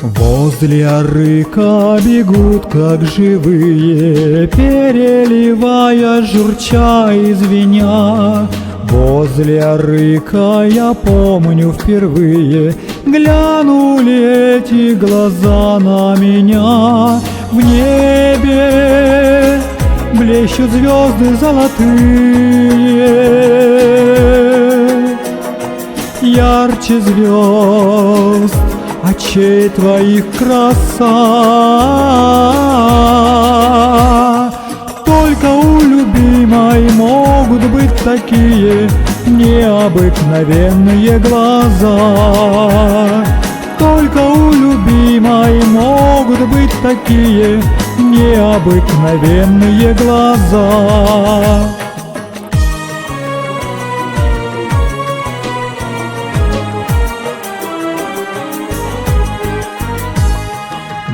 Возле арыка бегут, как живые, переливая, журча и звеня. Возле арыка, я помню, впервые глянули эти глаза на меня. В небе блещут звезды золотые, ярче звезд очей твоих краса. Только у любимой могут быть такие необыкновенные глаза. Только у любимой могут быть такие необыкновенные глаза.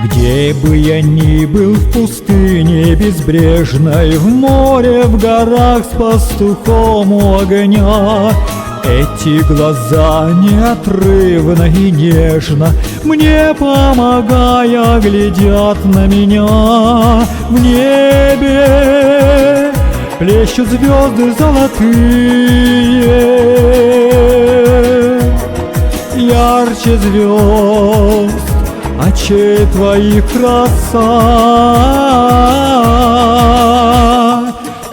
Где бы я ни был, в пустыне безбрежной, в море, в горах, с пастухом у огня, эти глаза неотрывно и нежно, мне помогая, глядят на меня. В небе плещут звезды золотые, ярче звезд очей твоих краса.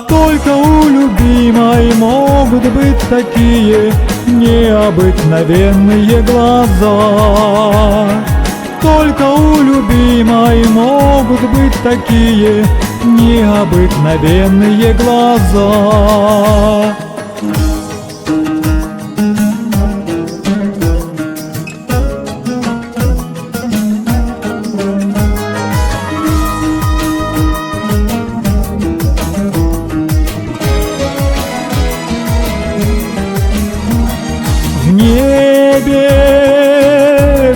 Только у любимой могут быть такие необыкновенные глаза. Только у любимой могут быть такие необыкновенные глаза. В небе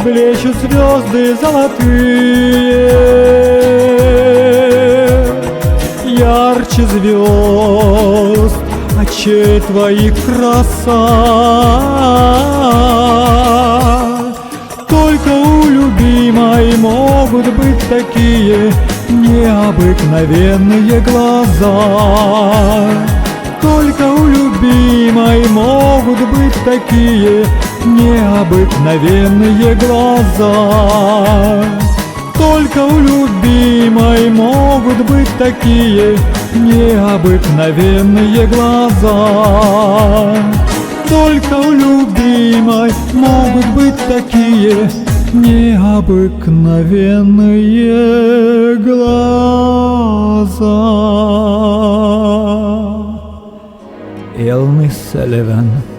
блещут звезды золотые, ярче звезд очей твоих краса. Только у любимой могут быть такие необыкновенные глаза. Только у любимой могут быть такие необыкновенные глаза. Только у любимой могут быть такие необыкновенные глаза. Только у любимой могут быть такие необыкновенные глаза. Elni Sullivan.